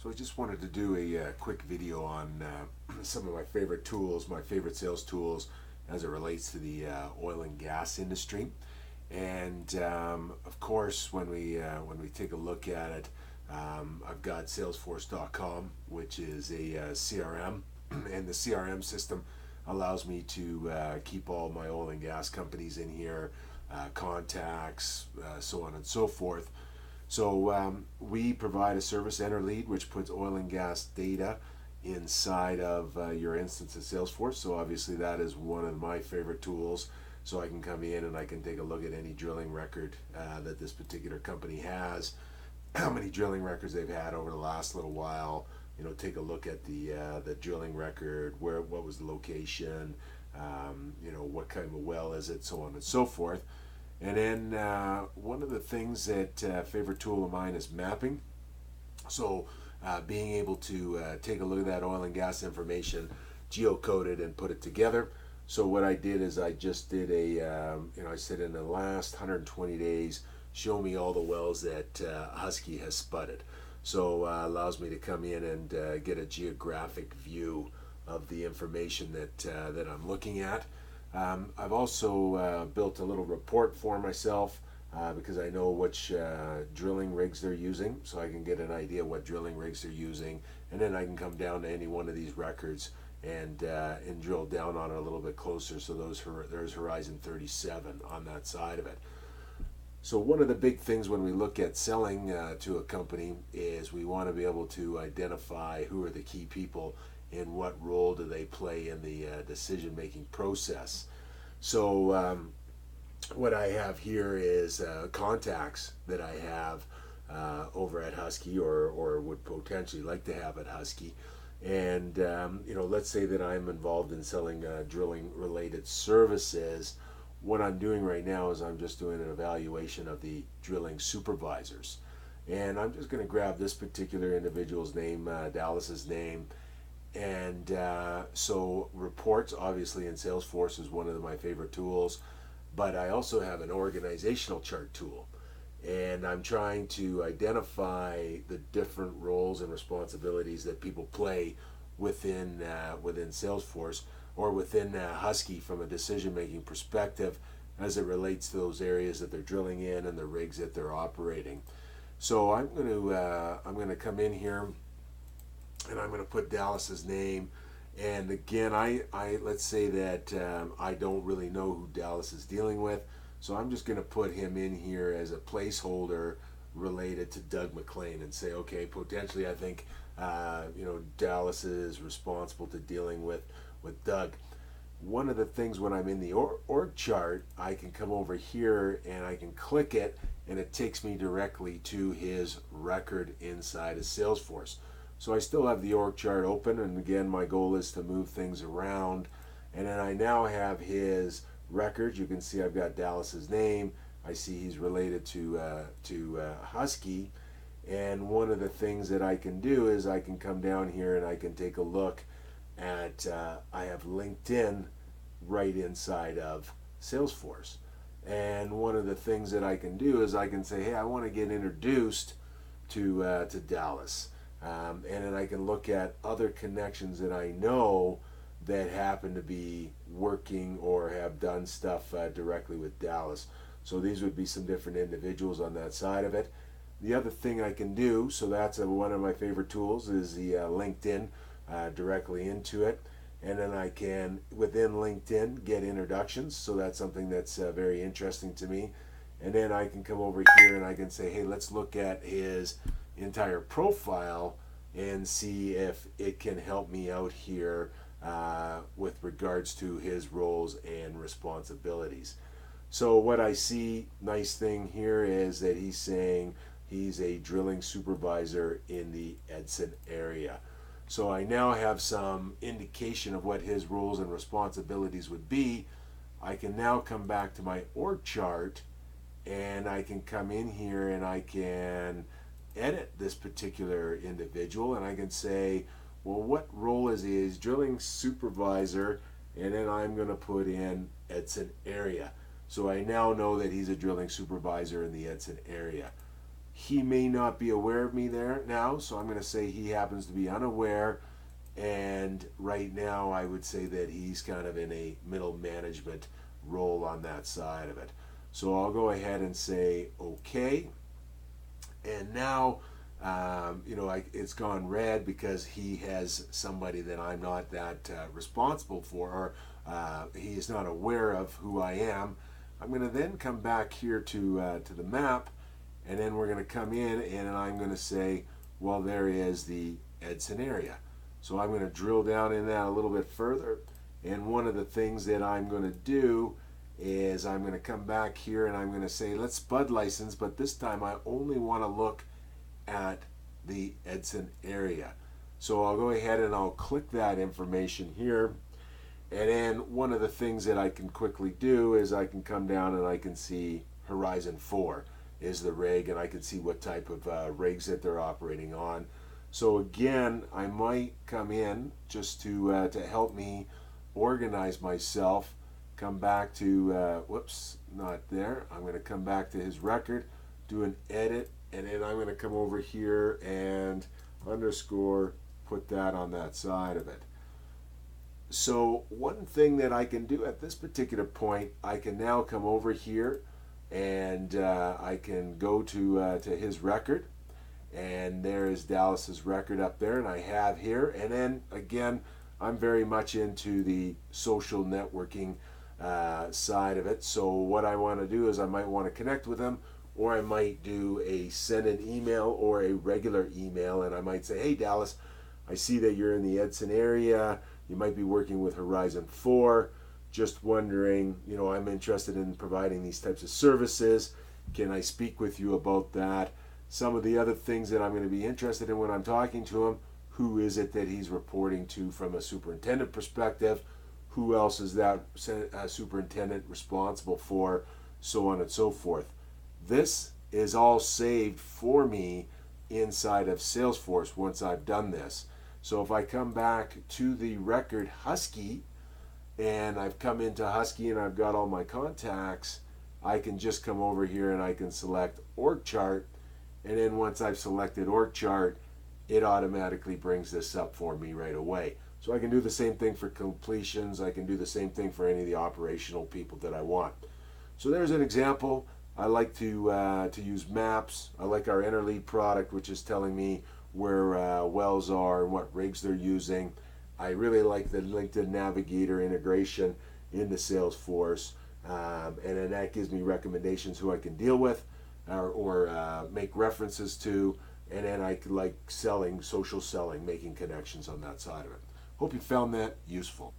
So I just wanted to do a quick video on some of my favorite tools, my favorite sales tools as it relates to the oil and gas industry. And of course, when we take a look at it, I've got Salesforce.com, which is a CRM, and the CRM system allows me to keep all my oil and gas companies in here, contacts, so on and so forth. So we provide a service EnterLead, which puts oil and gas data inside of your instance of Salesforce. So obviously that is one of my favorite tools. So I can come in and I can take a look at any drilling record that this particular company has, how many drilling records they've had over the last little while. You know, take a look at the drilling record, what was the location, you know, what kind of a well is it, so on and so forth. And then one of the things that favorite tool of mine is mapping. So being able to take a look at that oil and gas information, geocode it, and put it together. So what I did is I just did I said in the last 120 days, show me all the wells that Husky has spudded. So allows me to come in and get a geographic view of the information that I'm looking at. I've also built a little report for myself because I know which drilling rigs they're using, so I can get an idea what drilling rigs they're using, and then I can come down to any one of these records and drill down on it a little bit closer. So there's Horizon 37 on that side of it. So one of the big things when we look at selling to a company is we want to be able to identify who are the key people and what role do they play in the decision-making process. So what I have here is contacts that I have over at Husky or would potentially like to have at Husky. And let's say that I'm involved in selling drilling-related services. What I'm doing right now is I'm just doing an evaluation of the drilling supervisors. And I'm just going to grab this particular individual's name, Dallas's name. And so reports, obviously, in Salesforce is one of my favorite tools, but I also have an organizational chart tool, and I'm trying to identify the different roles and responsibilities that people play within Salesforce or within Husky from a decision-making perspective as it relates to those areas that they're drilling in and the rigs that they're operating. So I'm going to come in here, and I'm going to put Dallas's name. And again, I let's say that I don't really know who Dallas is dealing with, so I'm just going to put him in here as a placeholder related to Doug McLean and say, okay, potentially I think Dallas is responsible to dealing with Doug. One of the things when I'm in the org chart, I can come over here and I can click it, and it takes me directly to his record inside of Salesforce. So I still have the org chart open, and again, my goal is to move things around. And then I now have his records. You can see I've got Dallas's name. I see he's related to Husky. And one of the things that I can do is I can come down here and I can take a look at, I have LinkedIn right inside of Salesforce. And one of the things that I can do is I can say, hey, I want to get introduced to Dallas. And then I can look at other connections that I know that happen to be working or have done stuff directly with Dallas. So these would be some different individuals on that side of it. The other thing I can do, so that's one of my favorite tools, is the LinkedIn directly into it. And then I can, within LinkedIn, get introductions. So that's something that's very interesting to me. And then I can come over here and I can say, hey, let's look at his entire profile and see if it can help me out here with regards to his roles and responsibilities. So what I see, nice thing here is that he's saying he's a drilling supervisor in the Edson area. So I now have some indication of what his roles and responsibilities would be. I can now come back to my org chart, and I can come in here and I can edit this particular individual, and I can say, well, what role is he? He's drilling supervisor, and then I'm going to put in Edson area. So I now know that he's a drilling supervisor in the Edson area. he may not be aware of me there now, so I'm going to say he happens to be unaware. And right now, I would say that he's kind of in a middle management role on that side of it. So I'll go ahead and say okay. And now, it's gone red because he has somebody that I'm not that responsible for, or he is not aware of who I am. I'm going to then come back here to the map, and then we're going to come in, and I'm going to say, well, there is the Edson area. So I'm going to drill down in that a little bit further, and one of the things that I'm going to do is I'm going to come back here and I'm going to say, let's spud license, but this time I only want to look at the Edson area. So I'll go ahead and I'll click that information here. And then one of the things that I can quickly do is I can come down and I can see Horizon 4 is the rig, and I can see what type of rigs that they're operating on. So again, I might come in just to help me organize myself. Come back to, whoops, not there. I'm going to come back to his record, do an edit, and then I'm going to come over here and underscore, put that on that side of it. So one thing that I can do at this particular point, I can now come over here and I can go to his record, and there is Dallas's record up there, and I have here. And then again, I'm very much into the social networking side of it. So what I want to do is I might want to connect with him, or I might do a send an email or a regular email, and I might say, hey Dallas, I see that you're in the Edson area. You might be working with Horizon 4. Just wondering, I'm interested in providing these types of services. Can I speak with you about that? Some of the other things that I'm going to be interested in when I'm talking to him: who is it that he's reporting to from a superintendent perspective? Who else is that superintendent responsible for? So on and so forth. This is all saved for me inside of Salesforce once I've done this. So if I come back to the record Husky, and I've come into Husky and I've got all my contacts, I can just come over here and I can select org chart, and then once I've selected org chart, it automatically brings this up for me right away. So I can do the same thing for completions. I can do the same thing for any of the operational people that I want. So there's an example. I like to use maps. I like our Interlead product, which is telling me where wells are and what rigs they're using. I really like the LinkedIn Navigator integration into Salesforce, and then that gives me recommendations who I can deal with or make references to, and then I like selling, social selling, making connections on that side of it. Hope you found that useful.